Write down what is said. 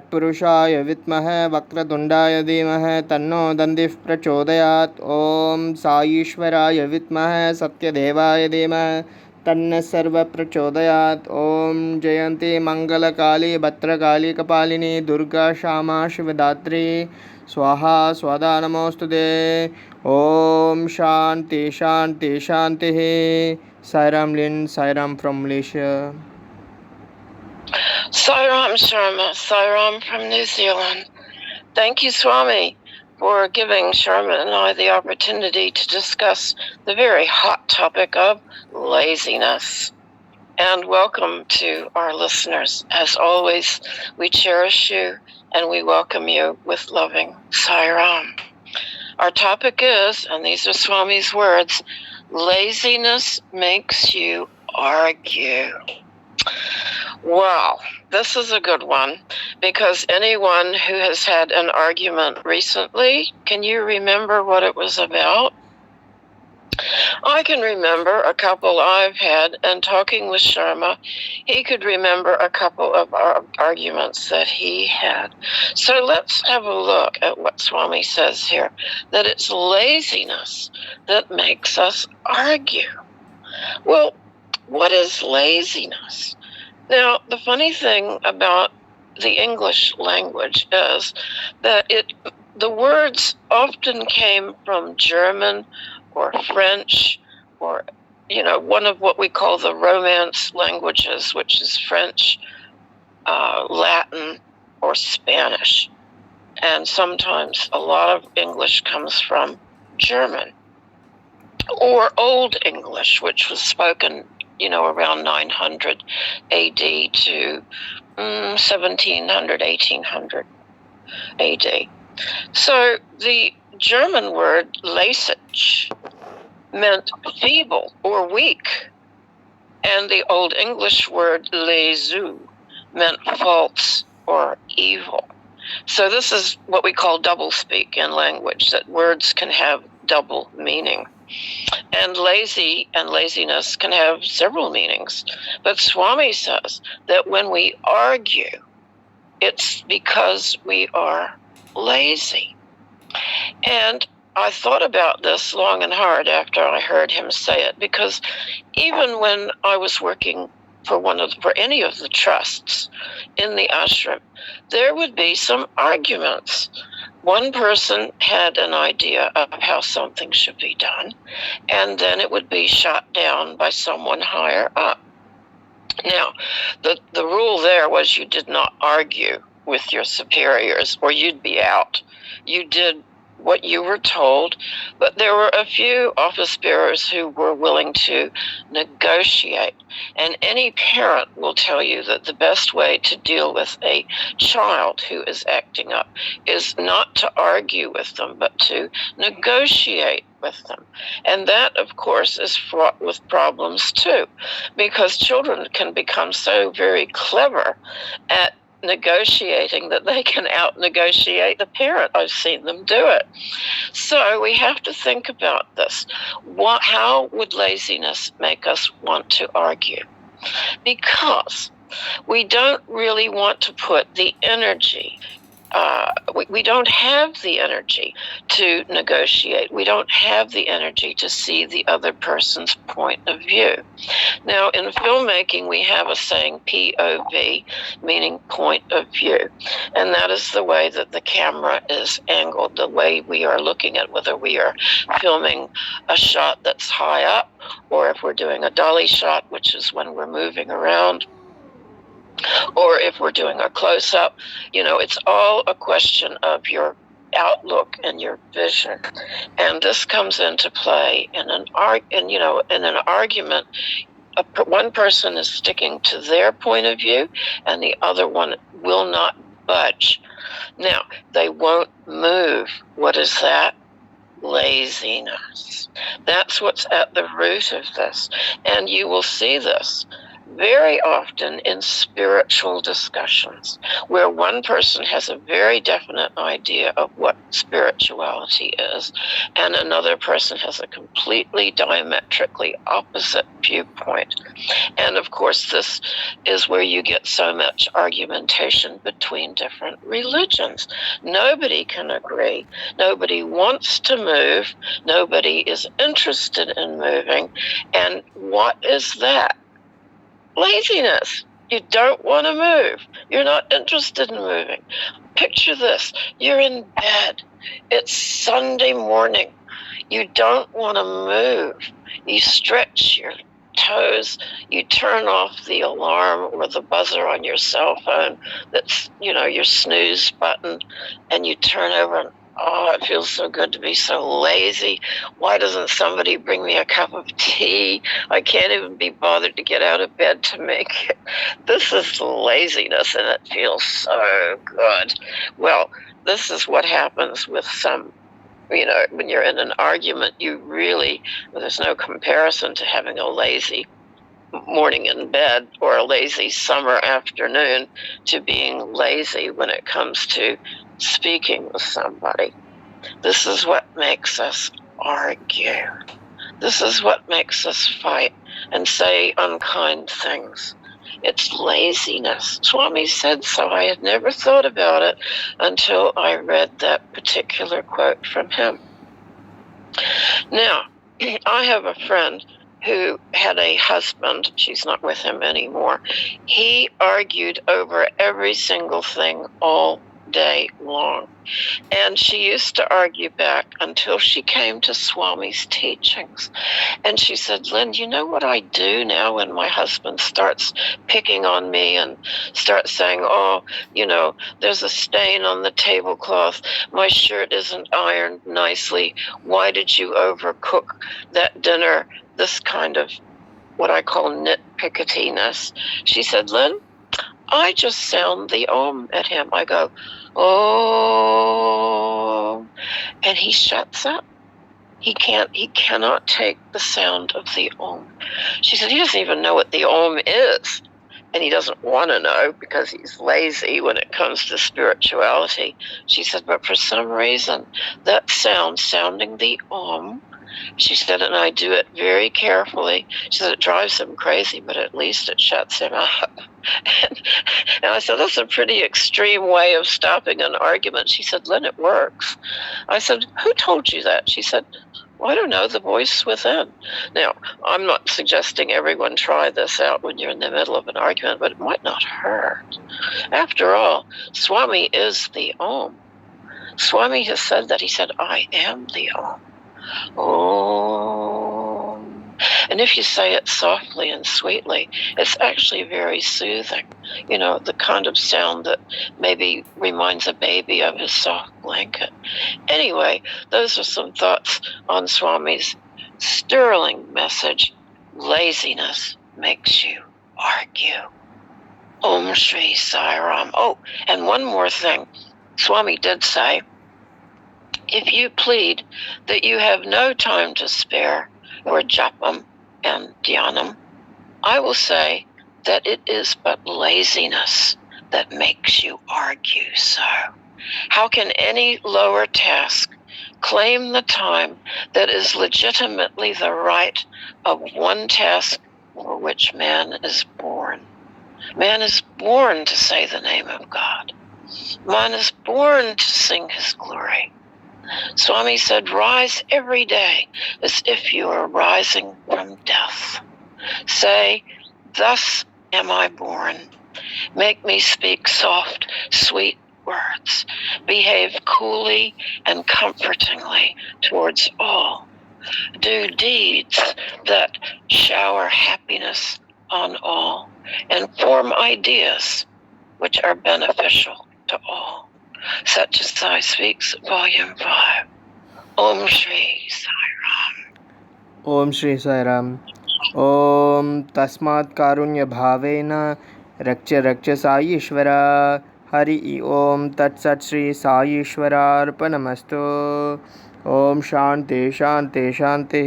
तत्पुरुषाय विद्महे वक्रतुण्डाय धीमहि तन्नो दन्तिः प्रचोदयात्। ॐ साईश्वराय विद्महे सत्यदेवाय धीमहि तन्नः सर्वः प्रचोदयात्। ॐ जयन्ती मङ्गलकाली भद्रकाली कपालिनी दुर्गा क्षमा शिवदात्री स्वाहा स्वधा नमोस्तुते। ॐ शान्ति शान्ति शान्तिः। Sairam Lin, Sairam from Malaysia. Sairam Sharma, Sairam from New Zealand. Thank you, Swami, for giving Sharma and I the opportunity to discuss the very hot topic of laziness. And welcome to our listeners. As always, we cherish you and we welcome you with loving Sairam. Our topic is, and these are Swami's words, laziness makes you argue. Wow, this is a good one, because anyone who has had an argument recently, can you remember what it was about? I can remember a couple I've had, and talking with Sharma, he could remember a couple of arguments that he had. So let's have a look at what Swami says here, that it's laziness that makes us argue. Well, what is laziness? Now, the funny thing about the English language is that the words often came from German or French, or, one of what we call the Romance languages, which is French, Latin, or Spanish. And sometimes a lot of English comes from German, or Old English, which was spoken, around 900 AD to 1700, 1800 AD. So the German word Laissage meant feeble or weak, and the Old English word Lesu meant false or evil. So this is what we call doublespeak in language, that words can have double meaning. And lazy and laziness can have several meanings. But Swami says that when we argue, it's because we are lazy. And I thought about this long and hard after I heard him say it, because even when I was working for any of the trusts in the ashram, there would be some arguments. One person had an idea of how something should be done, and then it would be shot down by someone higher up. Now, the rule there was you did not argue with your superiors, or you'd be out. You did what you were told, but there were a few office bearers who were willing to negotiate. And any parent will tell you that the best way to deal with a child who is acting up is not to argue with them, but to negotiate with them. And that, of course, is fraught with problems too, because children can become so very clever at negotiating that they can out-negotiate the parent. I've seen them do it. So we have to think about this. How would laziness make us want to argue? Because we don't really want to put the energy. We don't have the energy to negotiate. We don't have the energy to see the other person's point of view. Now, in filmmaking, we have a saying POV, meaning point of view. And that is the way that the camera is angled, the way we are looking at whether we are filming a shot that's high up, or if we're doing a dolly shot, which is when we're moving around, or if we're doing a close-up. It's all a question of your outlook and your vision. And this comes into play in an argument. One person is sticking to their point of view, and the other one will not budge. Now, they won't move. What is that? Laziness. That's what's at the root of this. And you will see this very often in spiritual discussions where one person has a very definite idea of what spirituality is and another person has a completely diametrically opposite viewpoint. And of course, this is where you get so much argumentation between different religions. Nobody can agree. Nobody wants to move. Nobody is interested in moving. And what is that? Laziness. You don't want to move. You're not interested in moving. Picture this. You're in bed. It's Sunday morning. You don't want to move. You stretch your toes. You turn off the alarm or the buzzer on your cell phone that's, your snooze button, and you turn over and, oh, it feels so good to be so lazy. Why doesn't somebody bring me a cup of tea? I can't even be bothered to get out of bed to make it. This is laziness, and it feels so good. Well, this is what happens with some, when you're in an argument, there's no comparison to having a lazy morning in bed or a lazy summer afternoon to being lazy when it comes to speaking with somebody. This is what makes us argue. This is what makes us fight and say unkind things. It's laziness. Swami said so. I had never thought about it until I read that particular quote from him. Now, I have a friend who had a husband. She's not with him anymore. He argued over every single thing all day long. And she used to argue back until she came to Swami's teachings. And she said, Lynn, you know what I do now when my husband starts picking on me and starts saying, oh, there's a stain on the tablecloth. My shirt isn't ironed nicely. Why did you overcook that dinner? This kind of what I call nitpickiness. She said, Lynn, I just sound the Om at him. I go, oh, and he shuts up. He cannot take the sound of the Om. She said, he doesn't even know what the Om is. And he doesn't want to know because he's lazy when it comes to spirituality. She said, but for some reason, that sounding the Om, she said, and I do it very carefully. She said, it drives him crazy, but at least it shuts him up. And I said, that's a pretty extreme way of stopping an argument. She said, Lynn, it works. I said, who told you that? She said, well, I don't know, the voice within. Now, I'm not suggesting everyone try this out when you're in the middle of an argument, but it might not hurt. After all, Swami is the Om. Swami has said that. He said, I am the Om. Oh. And if you say it softly and sweetly, it's actually very soothing. The kind of sound that maybe reminds a baby of his soft blanket. Anyway, those are some thoughts on Swami's sterling message. Laziness makes you argue. Om Shri Sai Ram. Oh, and one more thing. Swami did say, if you plead that you have no time to spare for japam and dhyanam, I will say that it is but laziness that makes you argue so. How can any lower task claim the time that is legitimately the right of one task for which man is born? Man is born to say the name of God. Man is born to sing his glory. Swami said, rise every day as if you are rising from death. Say, thus am I born. Make me speak soft, sweet words. Behave coolly and comfortingly towards all. Do deeds that shower happiness on all and form ideas which are beneficial to all. Sathya Sai Speaks, Volume 5. Om Shri Sai Ram. Om Shri Sai Ram. Om Tasmat Karunya Bhavena Rakcha Rakcha Sai Ishvara. Hari Om Tat Sat Shri Sai Ishvara Arpanamastu. Om Shanti Shanti Shanti.